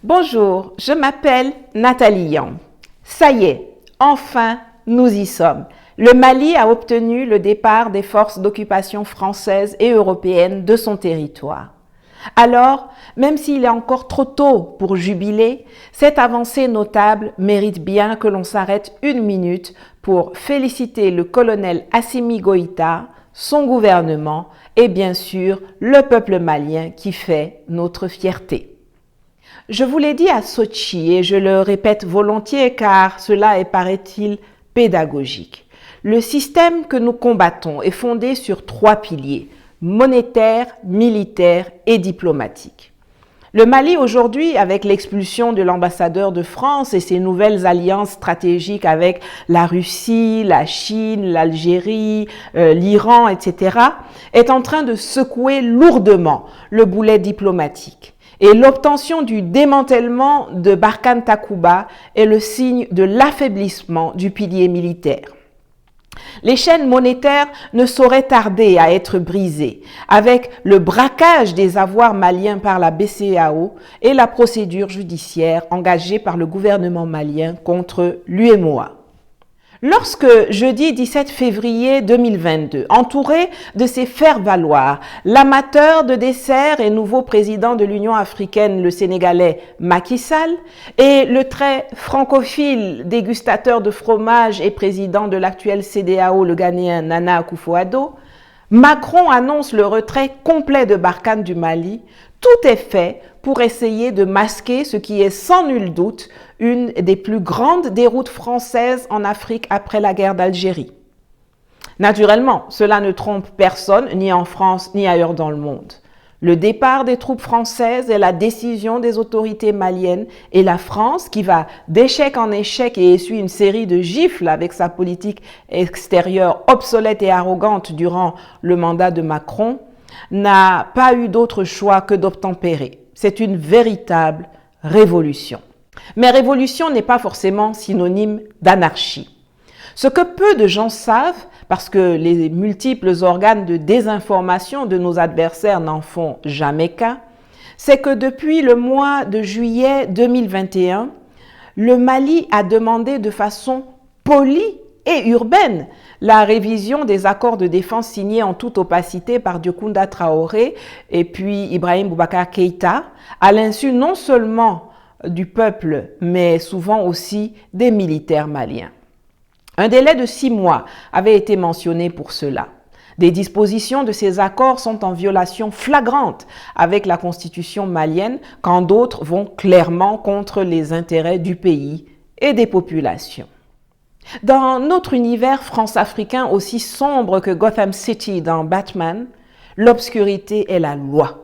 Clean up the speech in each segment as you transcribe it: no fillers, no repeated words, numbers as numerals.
Bonjour, je m'appelle Nathalie Yang. Ça y est, enfin, nous y sommes. Le Mali a obtenu le départ des forces d'occupation françaises et européennes de son territoire. Alors, même s'il est encore trop tôt pour jubiler, cette avancée notable mérite bien que l'on s'arrête une minute pour féliciter le colonel Assimi Goïta, son gouvernement et bien sûr le peuple malien qui fait notre fierté. Je vous l'ai dit à Sochi et je le répète volontiers car cela est, paraît-il, pédagogique. Le système que nous combattons est fondé sur 3 piliers, monétaire, militaire et diplomatique. Le Mali aujourd'hui, avec l'expulsion de l'ambassadeur de France et ses nouvelles alliances stratégiques avec la Russie, la Chine, l'Algérie, l'Iran, etc., est en train de secouer lourdement le boulet diplomatique. Et l'obtention du démantèlement de Barkhane Takuba est le signe de l'affaiblissement du pilier militaire. Les chaînes monétaires ne sauraient tarder à être brisées avec le braquage des avoirs maliens par la BCEAO et la procédure judiciaire engagée par le gouvernement malien contre l'UEMOA. Lorsque, jeudi 17 février 2022, entouré de ses faire-valoir, l'amateur de dessert et nouveau président de l'Union africaine, le Sénégalais Macky Sall, et le très francophile dégustateur de fromage et président de l'actuel CEDEAO, le Ghanéen Nana Akufo-Addo, Macron annonce le retrait complet de Barkhane du Mali. Tout est fait pour essayer de masquer ce qui est sans nul doute une des plus grandes déroutes françaises en Afrique après la guerre d'Algérie. Naturellement, cela ne trompe personne, ni en France, ni ailleurs dans le monde. Le départ des troupes françaises est la décision des autorités maliennes et la France, qui va d'échec en échec et essuie une série de gifles avec sa politique extérieure obsolète et arrogante durant le mandat de Macron, n'a pas eu d'autre choix que d'obtempérer. C'est une véritable révolution. Mais révolution n'est pas forcément synonyme d'anarchie. Ce que peu de gens savent, parce que les multiples organes de désinformation de nos adversaires n'en font jamais cas, c'est que depuis le mois de juillet 2021, le Mali a demandé de façon polie et urbaine la révision des accords de défense signés en toute opacité par Diokounda Traoré et puis Ibrahim Boubacar Keïta, à l'insu non seulement du peuple, mais souvent aussi des militaires maliens. Un délai de 6 mois avait été mentionné pour cela. Des dispositions de ces accords sont en violation flagrante avec la constitution malienne, quand d'autres vont clairement contre les intérêts du pays et des populations. Dans notre univers france-africain aussi sombre que Gotham City dans Batman, l'obscurité est la loi.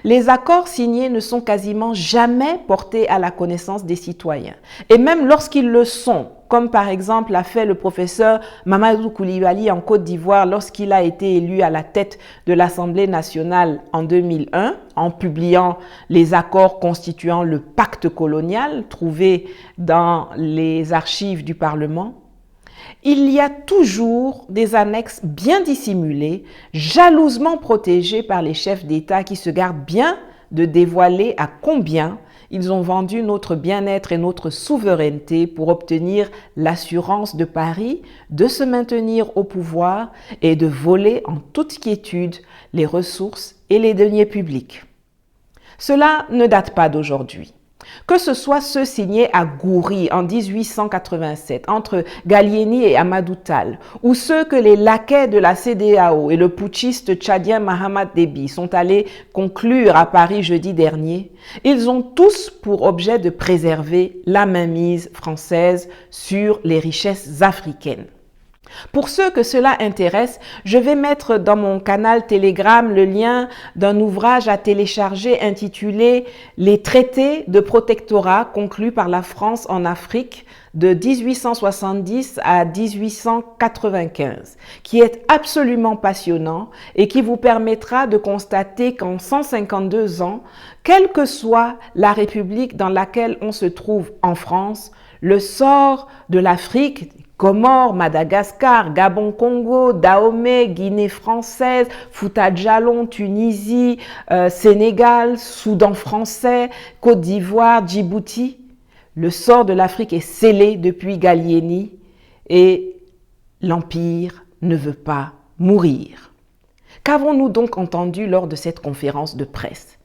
Les accords signés ne sont quasiment jamais portés à la connaissance des citoyens. Et même lorsqu'ils le sont, comme par exemple l'a fait le professeur Mamadou Koulibaly en Côte d'Ivoire lorsqu'il a été élu à la tête de l'Assemblée nationale en 2001, en publiant les accords constituant le pacte colonial trouvé dans les archives du Parlement, il y a toujours des annexes bien dissimulées, jalousement protégées par les chefs d'État qui se gardent bien de dévoiler à combien ils ont vendu notre bien-être et notre souveraineté pour obtenir l'assurance de Paris de se maintenir au pouvoir et de voler en toute quiétude les ressources et les deniers publics. Cela ne date pas d'aujourd'hui. Que ce soit ceux signés à Goury en 1887 entre Gallieni et Amadou Tall, ou ceux que les laquais de la CEDEAO et le putschiste tchadien Mahamat Déby sont allés conclure à Paris jeudi dernier, ils ont tous pour objet de préserver la mainmise française sur les richesses africaines. Pour ceux que cela intéresse, je vais mettre dans mon canal Telegram le lien d'un ouvrage à télécharger intitulé « Les traités de protectorat conclus par la France en Afrique de 1870 à 1895 » qui est absolument passionnant et qui vous permettra de constater qu'en 152 ans, quelle que soit la république dans laquelle on se trouve en France, Le sort de l'Afrique, Comores, Madagascar, Gabon-Congo, Dahomey, Guinée française, Fouta-Djallon, Tunisie, Sénégal, Soudan français, Côte d'Ivoire, Djibouti. Le sort de l'Afrique est scellé depuis Gallieni et l'Empire ne veut pas mourir. Qu'avons-nous donc entendu lors de cette conférence de presse?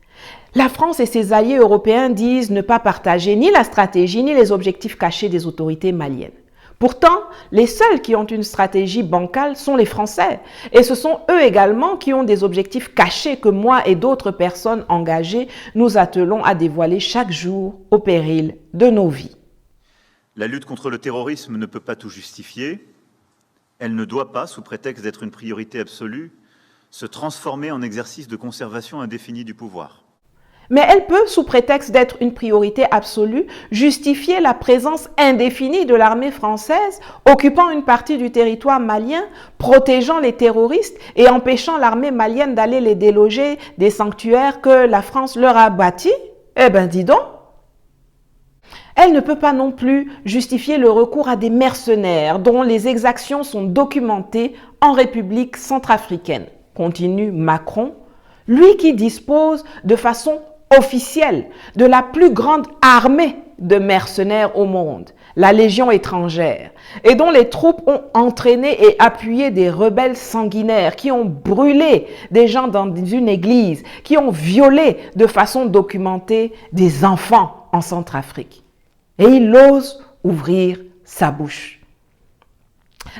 La France et ses alliés européens disent ne pas partager ni la stratégie ni les objectifs cachés des autorités maliennes. Pourtant, les seuls qui ont une stratégie bancale sont les Français. Et ce sont eux également qui ont des objectifs cachés que moi et d'autres personnes engagées nous attelons à dévoiler chaque jour au péril de nos vies. La lutte contre le terrorisme ne peut pas tout justifier. Elle ne doit pas, sous prétexte d'être une priorité absolue, se transformer en exercice de conservation indéfinie du pouvoir. Mais elle peut, sous prétexte d'être une priorité absolue, justifier la présence indéfinie de l'armée française, occupant une partie du territoire malien, protégeant les terroristes et empêchant l'armée malienne d'aller les déloger des sanctuaires que la France leur a bâtis. Eh bien, dis donc! Elle ne peut pas non plus justifier le recours à des mercenaires dont les exactions sont documentées en République centrafricaine, continue Macron, lui qui dispose de façon officielle de la plus grande armée de mercenaires au monde, la Légion étrangère, et dont les troupes ont entraîné et appuyé des rebelles sanguinaires qui ont brûlé des gens dans une église, qui ont violé de façon documentée des enfants en Centrafrique. Et il ose ouvrir sa bouche.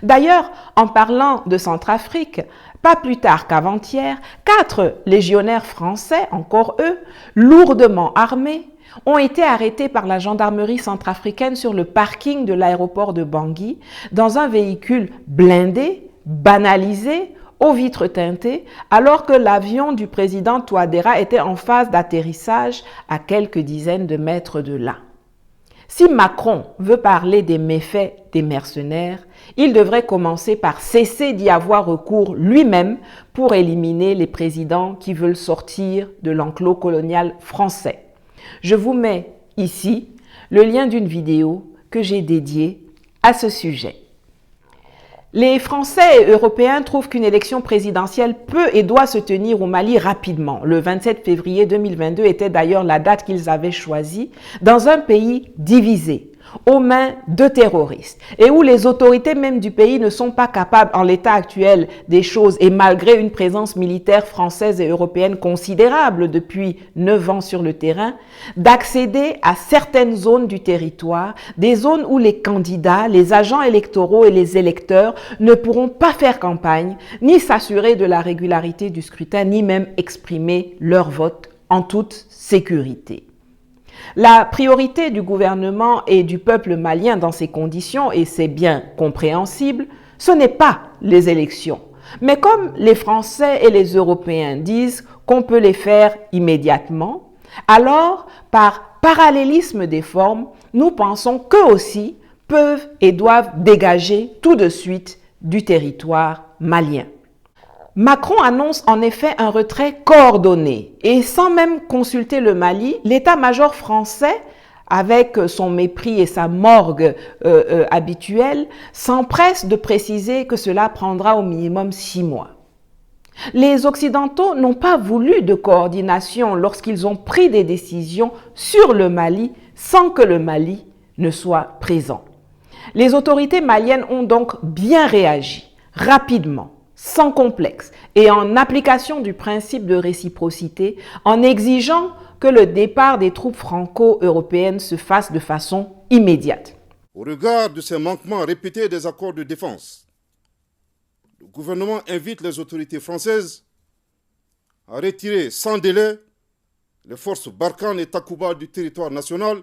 D'ailleurs, en parlant de Centrafrique, pas plus tard qu'avant-hier, 4 légionnaires français, encore eux, lourdement armés, ont été arrêtés par la gendarmerie centrafricaine sur le parking de l'aéroport de Bangui dans un véhicule blindé, banalisé, aux vitres teintées, alors que l'avion du président Touadéra était en phase d'atterrissage à quelques dizaines de mètres de là. Si Macron veut parler des méfaits des mercenaires, il devrait commencer par cesser d'y avoir recours lui-même pour éliminer les présidents qui veulent sortir de l'enclos colonial français. Je vous mets ici le lien d'une vidéo que j'ai dédiée à ce sujet. Les Français et Européens trouvent qu'une élection présidentielle peut et doit se tenir au Mali rapidement. Le 27 février 2022 était d'ailleurs la date qu'ils avaient choisie, dans un pays divisé, aux mains de terroristes, et où les autorités même du pays ne sont pas capables, en l'état actuel des choses, et malgré une présence militaire française et européenne considérable depuis 9 ans sur le terrain, d'accéder à certaines zones du territoire, des zones où les candidats, les agents électoraux et les électeurs ne pourront pas faire campagne, ni s'assurer de la régularité du scrutin, ni même exprimer leur vote en toute sécurité. La priorité du gouvernement et du peuple malien dans ces conditions, et c'est bien compréhensible, ce n'est pas les élections. Mais comme les Français et les Européens disent qu'on peut les faire immédiatement, alors, par parallélisme des formes, nous pensons qu'eux aussi peuvent et doivent dégager tout de suite du territoire malien. Macron annonce en effet un retrait coordonné et sans même consulter le Mali, l'état-major français, avec son mépris et sa morgue habituelle, s'empresse de préciser que cela prendra au minimum 6 mois. Les Occidentaux n'ont pas voulu de coordination lorsqu'ils ont pris des décisions sur le Mali sans que le Mali ne soit présent. Les autorités maliennes ont donc bien réagi, rapidement, sans complexe et en application du principe de réciprocité, en exigeant que le départ des troupes franco-européennes se fasse de façon immédiate. Au regard de ces manquements répétés des accords de défense, le gouvernement invite les autorités françaises à retirer sans délai les forces Barkhane et Takuba du territoire national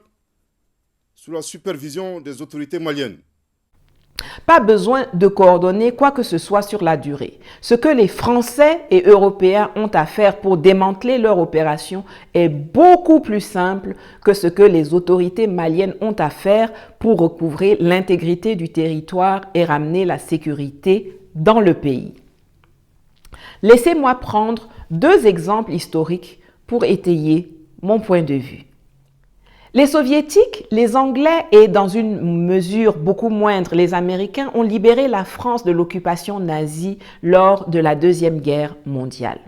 sous la supervision des autorités maliennes. Pas besoin de coordonner quoi que ce soit sur la durée. Ce que les Français et Européens ont à faire pour démanteler leur opération est beaucoup plus simple que ce que les autorités maliennes ont à faire pour recouvrer l'intégrité du territoire et ramener la sécurité dans le pays. Laissez-moi prendre 2 exemples historiques pour étayer mon point de vue. Les Soviétiques, les Anglais et dans une mesure beaucoup moindre les Américains ont libéré la France de l'occupation nazie lors de la Deuxième Guerre mondiale.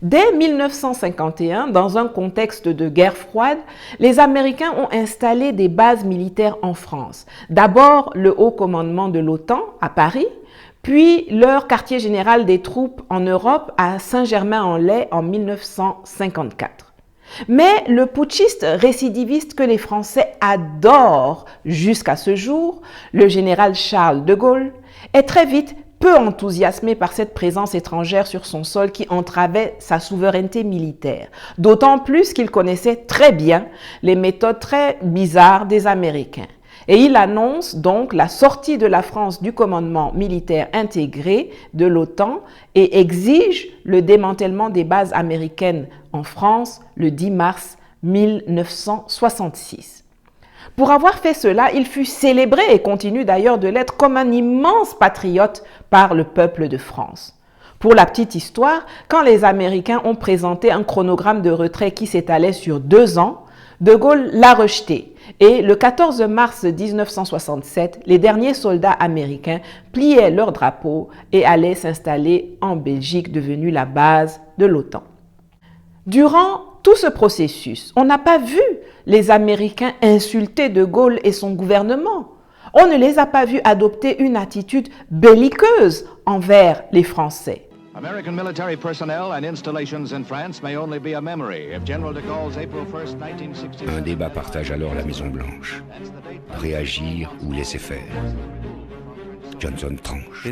Dès 1951, dans un contexte de guerre froide, les Américains ont installé des bases militaires en France. D'abord le haut commandement de l'OTAN à Paris, puis leur quartier général des troupes en Europe à Saint-Germain-en-Laye en 1954. Mais le putschiste récidiviste que les Français adorent jusqu'à ce jour, le général Charles de Gaulle, est très vite peu enthousiasmé par cette présence étrangère sur son sol qui entravait sa souveraineté militaire, d'autant plus qu'il connaissait très bien les méthodes très bizarres des Américains. Et il annonce donc la sortie de la France du commandement militaire intégré de l'OTAN et exige le démantèlement des bases américaines en France le 10 mars 1966. Pour avoir fait cela, il fut célébré et continue d'ailleurs de l'être comme un immense patriote par le peuple de France. Pour la petite histoire, quand les Américains ont présenté un chronogramme de retrait qui s'étalait sur 2 ans, De Gaulle l'a rejeté et le 14 mars 1967, les derniers soldats américains pliaient leur drapeau et allaient s'installer en Belgique, devenue la base de l'OTAN. Durant tout ce processus, on n'a pas vu les Américains insulter De Gaulle et son gouvernement. On ne les a pas vus adopter une attitude belliqueuse envers les Français. American military personnel and installations in France may only be a memory if General de Gaulle's April 1st, 1966... Un débat partage alors la Maison-Blanche. Réagir ou laisser faire. Johnson tranche.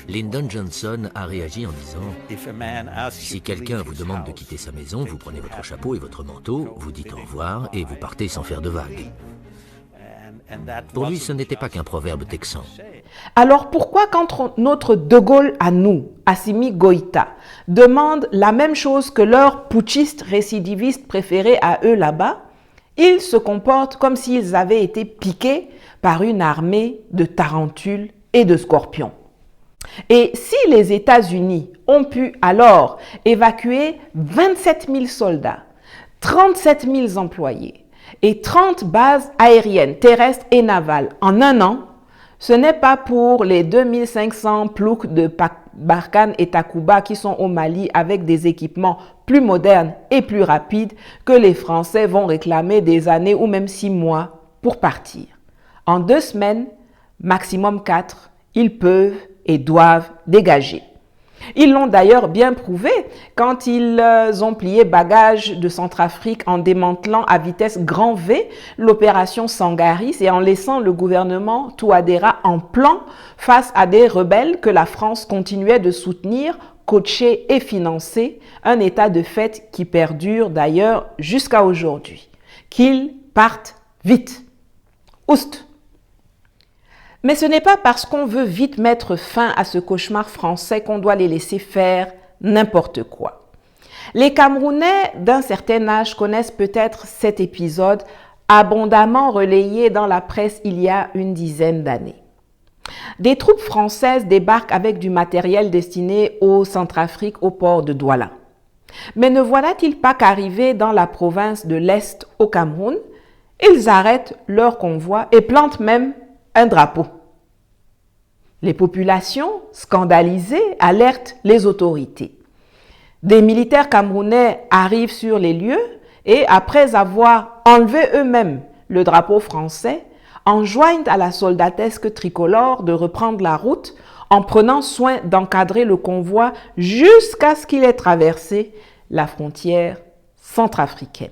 Lyndon Johnson a réagi en disant « Si quelqu'un vous demande de quitter sa maison, vous prenez votre chapeau et votre manteau, vous dites au revoir et vous partez sans faire de vagues. » Pour lui, ce n'était pas qu'un proverbe texan. Alors pourquoi quand notre De Gaulle à nous, Assimi Goïta, demande la même chose que leurs putschistes récidivistes préférés à eux là-bas, ils se comportent comme s'ils avaient été piqués par une armée de tarentules et de scorpions? Et si les États-Unis ont pu alors évacuer 27 000 soldats, 37 000 employés et 30 bases aériennes, terrestres et navales en un an, ce n'est pas pour les 2500 ploucs de Barkhane et Takuba qui sont au Mali avec des équipements plus modernes et plus rapides que les Français vont réclamer des années ou même 6 mois pour partir. En 2 semaines, maximum 4, ils peuvent et doivent dégager. Ils l'ont d'ailleurs bien prouvé quand ils ont plié bagages de Centrafrique en démantelant à vitesse grand V l'opération Sangaris et en laissant le gouvernement Touadéra en plan face à des rebelles que la France continuait de soutenir, coacher et financer, un état de fait qui perdure d'ailleurs jusqu'à aujourd'hui. Qu'ils partent vite. Oust! Mais ce n'est pas parce qu'on veut vite mettre fin à ce cauchemar français qu'on doit les laisser faire n'importe quoi. Les Camerounais d'un certain âge connaissent peut-être cet épisode abondamment relayé dans la presse il y a une dizaine d'années. Des troupes françaises débarquent avec du matériel destiné au Centrafrique au port de Douala. Mais ne voilà-t-il pas qu'arrivés dans la province de l'Est au Cameroun, ils arrêtent leur convoi et plantent même un drapeau. Les populations, scandalisées, alertent les autorités. Des militaires camerounais arrivent sur les lieux et, après avoir enlevé eux-mêmes le drapeau français, enjoignent à la soldatesque tricolore de reprendre la route en prenant soin d'encadrer le convoi jusqu'à ce qu'il ait traversé la frontière centrafricaine.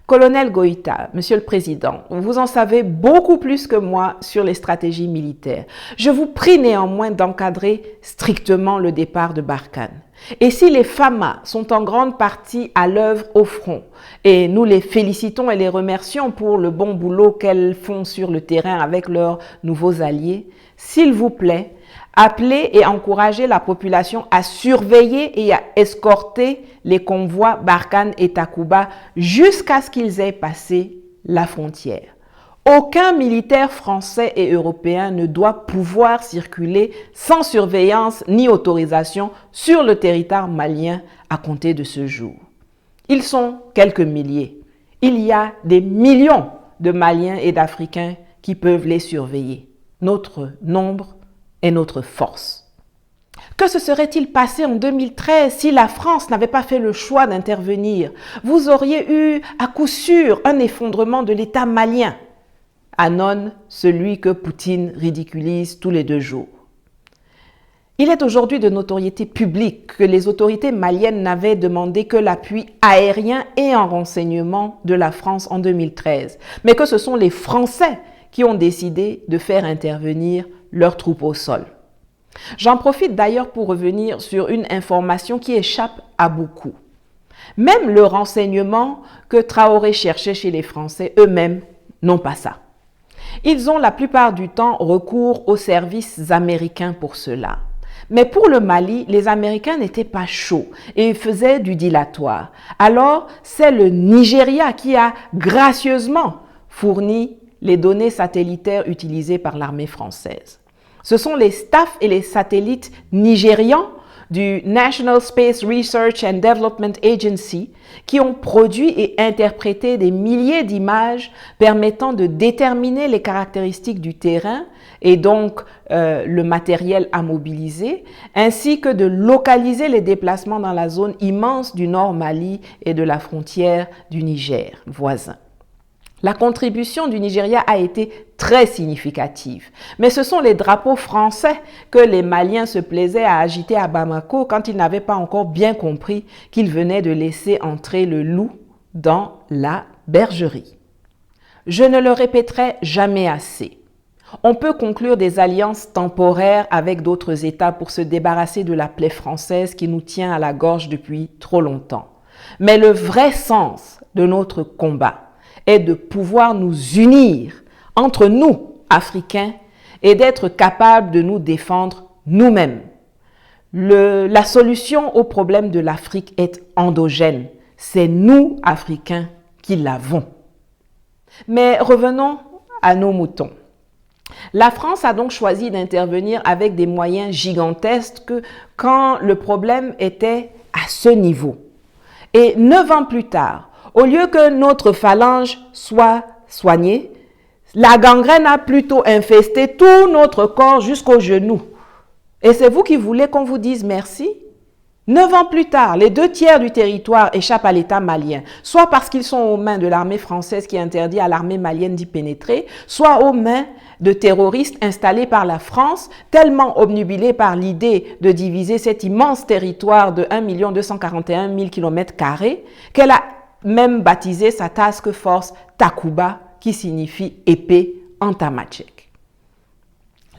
Colonel Goïta, Monsieur le Président, vous en savez beaucoup plus que moi sur les stratégies militaires. Je vous prie néanmoins d'encadrer strictement le départ de Barkhane. Et si les FAMA sont en grande partie à l'œuvre au front, et nous les félicitons et les remercions pour le bon boulot qu'elles font sur le terrain avec leurs nouveaux alliés, s'il vous plaît, appelez et encouragez la population à surveiller et à escorter les convois Barkhane et Takuba jusqu'à ce qu'ils aient passé la frontière. Aucun militaire français et européen ne doit pouvoir circuler sans surveillance ni autorisation sur le territoire malien à compter de ce jour. Ils sont quelques milliers Il y a des millions de Maliens et d'Africains qui peuvent les surveiller. Notre nombre est notre force. Que se serait-il passé en 2013 si la France n'avait pas fait le choix d'intervenir? Vous auriez eu à coup sûr un effondrement de l'État malien. Anon, celui que Poutine ridiculise tous les 2 jours. Il est aujourd'hui de notoriété publique que les autorités maliennes n'avaient demandé que l'appui aérien et en renseignement de la France en 2013, mais que ce sont les Français qui ont décidé de faire intervenir leurs troupes au sol. J'en profite d'ailleurs pour revenir sur une information qui échappe à beaucoup. Même le renseignement que Traoré cherchait chez les Français eux-mêmes n'ont pas ça. Ils ont la plupart du temps recours aux services américains pour cela. Mais pour le Mali, les Américains n'étaient pas chauds et faisaient du dilatoire. Alors, c'est le Nigeria qui a gracieusement fourni les données satellitaires utilisées par l'armée française. Ce sont les staffs et les satellites nigérians du National Space Research and Development Agency qui ont produit et interprété des milliers d'images permettant de déterminer les caractéristiques du terrain et donc le matériel à mobiliser, ainsi que de localiser les déplacements dans la zone immense du Nord Mali et de la frontière du Niger voisin. La contribution du Nigeria a été très significative, mais ce sont les drapeaux français que les Maliens se plaisaient à agiter à Bamako quand ils n'avaient pas encore bien compris qu'ils venaient de laisser entrer le loup dans la bergerie. Je ne le répéterai jamais assez. On peut conclure des alliances temporaires avec d'autres États pour se débarrasser de la plaie française qui nous tient à la gorge depuis trop longtemps. Mais le vrai sens de notre combat est de pouvoir nous unir entre nous, Africains, et d'être capables de nous défendre nous-mêmes. La solution au problème de l'Afrique est endogène. C'est nous, Africains, qui l'avons. Mais revenons à nos moutons. La France a donc choisi d'intervenir avec des moyens gigantesques quand le problème était à ce niveau. Et 9 ans plus tard, au lieu que notre phalange soit soignée, la gangrène a plutôt infesté tout notre corps jusqu'aux genoux. Et c'est vous qui voulez qu'on vous dise merci? 9 ans plus tard, les 2 tiers du territoire échappent à l'État malien, soit parce qu'ils sont aux mains de l'armée française qui interdit à l'armée malienne d'y pénétrer, soit aux mains de terroristes installés par la France, tellement obnubilés par l'idée de diviser cet immense territoire de 1 241 000 km² qu'elle a même baptisé sa task force Takuba, qui signifie épée en tamatchek.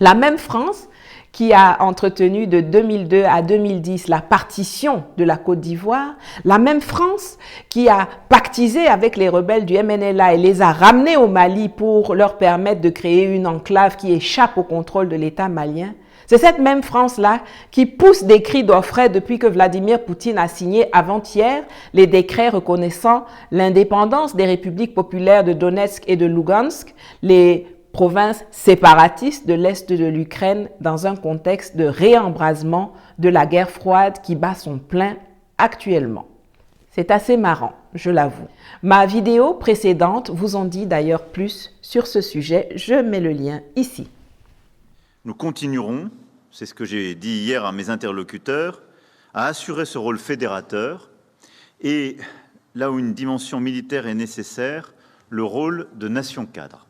La même France qui a entretenu de 2002 à 2010 la partition de la Côte d'Ivoire, la même France qui a pactisé avec les rebelles du MNLA et les a ramenés au Mali pour leur permettre de créer une enclave qui échappe au contrôle de l'État malien, c'est cette même France-là qui pousse des cris d'orfraie depuis que Vladimir Poutine a signé avant-hier les décrets reconnaissant l'indépendance des républiques populaires de Donetsk et de Lugansk, les provinces séparatistes de l'Est de l'Ukraine dans un contexte de réembrasement de la guerre froide qui bat son plein actuellement. C'est assez marrant, je l'avoue. Ma vidéo précédente vous en dit d'ailleurs plus sur ce sujet, je mets le lien ici. Nous continuerons, c'est ce que j'ai dit hier à mes interlocuteurs, à assurer ce rôle fédérateur et, là où une dimension militaire est nécessaire, le rôle de nation cadre.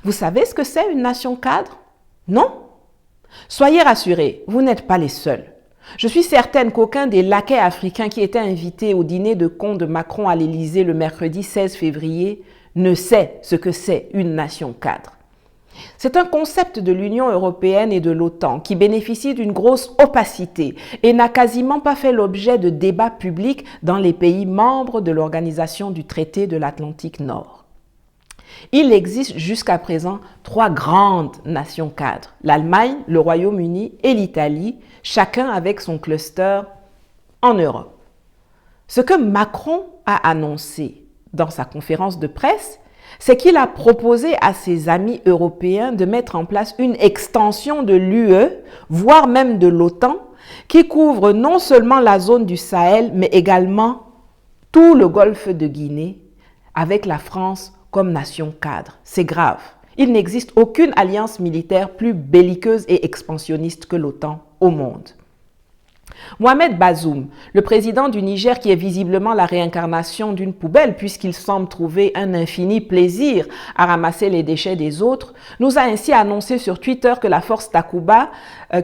Vous savez ce que c'est une nation cadre? Non? Soyez rassurés, vous n'êtes pas les seuls. Je suis certaine qu'aucun des laquais africains qui étaient invités au dîner de con de Macron à l'Élysée le mercredi 16 février ne sait ce que c'est une nation cadre. C'est un concept de l'Union européenne et de l'OTAN qui bénéficie d'une grosse opacité et n'a quasiment pas fait l'objet de débats publics dans les pays membres de l'Organisation du traité de l'Atlantique Nord. Il existe jusqu'à présent 3 grandes nations cadres, l'Allemagne, le Royaume-Uni et l'Italie, chacun avec son cluster en Europe. Ce que Macron a annoncé dans sa conférence de presse, c'est qu'il a proposé à ses amis européens de mettre en place une extension de l'UE, voire même de l'OTAN, qui couvre non seulement la zone du Sahel, mais également tout le golfe de Guinée, avec la France comme nation cadre. C'est grave. Il n'existe aucune alliance militaire plus belliqueuse et expansionniste que l'OTAN au monde. Mohamed Bazoum, le président du Niger qui est visiblement la réincarnation d'une poubelle puisqu'il semble trouver un infini plaisir à ramasser les déchets des autres, nous a ainsi annoncé sur Twitter que la force Takuba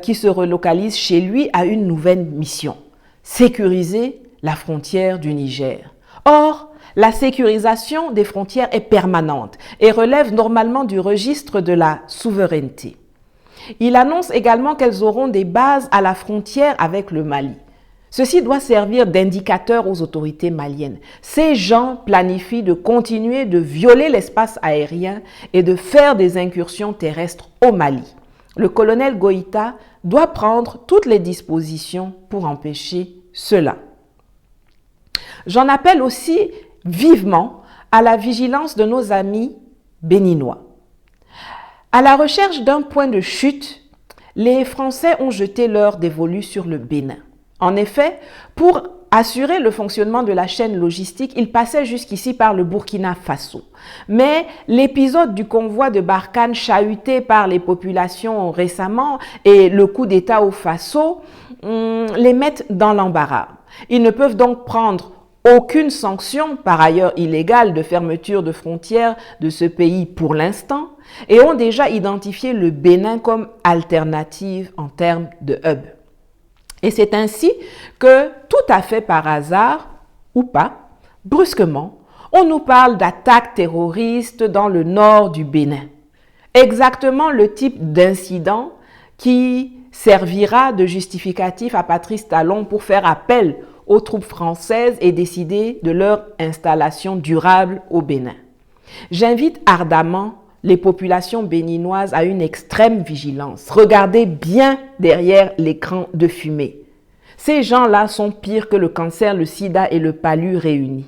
qui se relocalise chez lui a une nouvelle mission: sécuriser la frontière du Niger. Or, la sécurisation des frontières est permanente et relève normalement du registre de la souveraineté. Il annonce également qu'elles auront des bases à la frontière avec le Mali. Ceci doit servir d'indicateur aux autorités maliennes. Ces gens planifient de continuer de violer l'espace aérien et de faire des incursions terrestres au Mali. Le colonel Goïta doit prendre toutes les dispositions pour empêcher cela. J'en appelle aussi vivement à la vigilance de nos amis béninois. À la recherche d'un point de chute, les Français ont jeté leur dévolu sur le Bénin. En effet, pour assurer le fonctionnement de la chaîne logistique, ils passaient jusqu'ici par le Burkina Faso. Mais l'épisode du convoi de Barkhane chahuté par les populations récemment et le coup d'État au Faso les mettent dans l'embarras. Ils ne peuvent donc prendre aucune sanction, par ailleurs illégale, de fermeture de frontières de ce pays pour l'instant, et ont déjà identifié le Bénin comme alternative en termes de hub. Et c'est ainsi que, tout à fait par hasard, ou pas, brusquement, on nous parle d'attaques terroristes dans le nord du Bénin. Exactement le type d'incident qui servira de justificatif à Patrice Talon pour faire appel aux troupes françaises et décider de leur installation durable au Bénin. J'invite ardemment les populations béninoises à une extrême vigilance. Regardez bien derrière l'écran de fumée. Ces gens-là sont pires que le cancer, le sida et le palu réunis.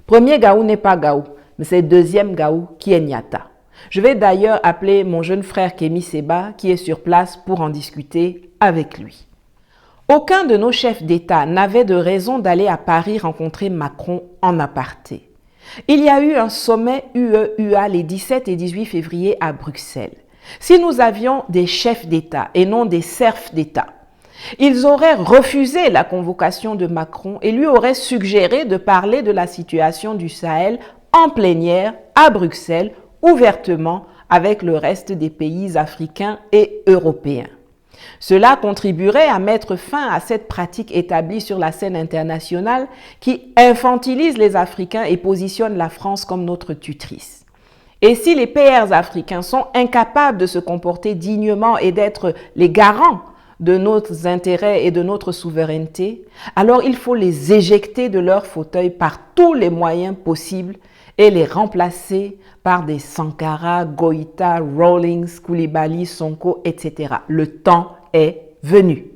Premier Gaou n'est pas Gaou, mais c'est deuxième Gaou qui est Nyata. Je vais d'ailleurs appeler mon jeune frère Kémy Seba qui est sur place pour en discuter avec lui. Aucun de nos chefs d'État n'avait de raison d'aller à Paris rencontrer Macron en aparté. Il y a eu un sommet UE-UA les 17 et 18 février à Bruxelles. Si nous avions des chefs d'État et non des serfs d'État, ils auraient refusé la convocation de Macron et lui auraient suggéré de parler de la situation du Sahel en plénière à Bruxelles, ouvertement avec le reste des pays africains et européens. Cela contribuerait à mettre fin à cette pratique établie sur la scène internationale qui infantilise les Africains et positionne la France comme notre tutrice. Et si les PR africains sont incapables de se comporter dignement et d'être les garants de nos intérêts et de notre souveraineté, alors il faut les éjecter de leur fauteuil par tous les moyens possibles et les remplacer par des Sankara, Goïta, Rawlings, Koulibaly, Sonko, etc. Le temps est venu.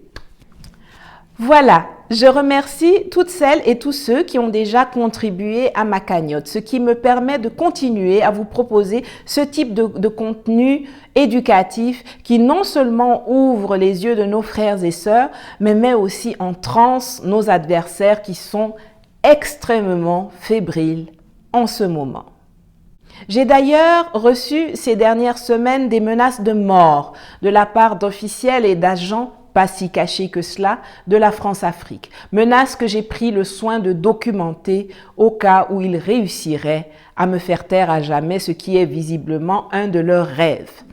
Voilà, je remercie toutes celles et tous ceux qui ont déjà contribué à ma cagnotte, ce qui me permet de continuer à vous proposer ce type de contenu éducatif qui non seulement ouvre les yeux de nos frères et sœurs, mais met aussi en transe nos adversaires qui sont extrêmement fébriles en ce moment. J'ai d'ailleurs reçu ces dernières semaines des menaces de mort de la part d'officiels et d'agents, pas si cachés que cela, de la France-Afrique. Menaces que j'ai pris le soin de documenter au cas où ils réussiraient à me faire taire à jamais, ce qui est visiblement un de leurs rêves.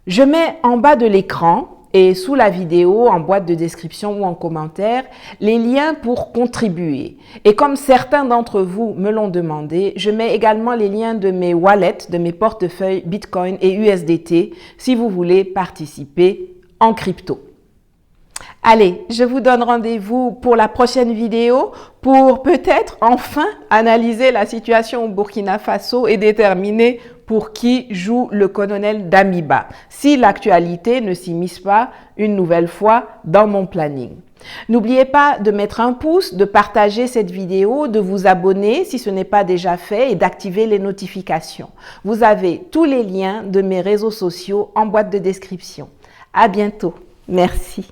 Je mets en bas de l'écran et sous la vidéo, en boîte de description ou en commentaire, les liens pour contribuer. Et comme certains d'entre vous me l'ont demandé, je mets également les liens de mes wallets, de mes portefeuilles Bitcoin et USDT si vous voulez participer en crypto. Allez, je vous donne rendez-vous pour la prochaine vidéo pour peut-être enfin analyser la situation au Burkina Faso et déterminer pour qui joue le colonel Damiba, si l'actualité ne s'immisce pas une nouvelle fois dans mon planning. N'oubliez pas de mettre un pouce, de partager cette vidéo, de vous abonner si ce n'est pas déjà fait et d'activer les notifications. Vous avez tous les liens de mes réseaux sociaux en boîte de description. À bientôt. Merci.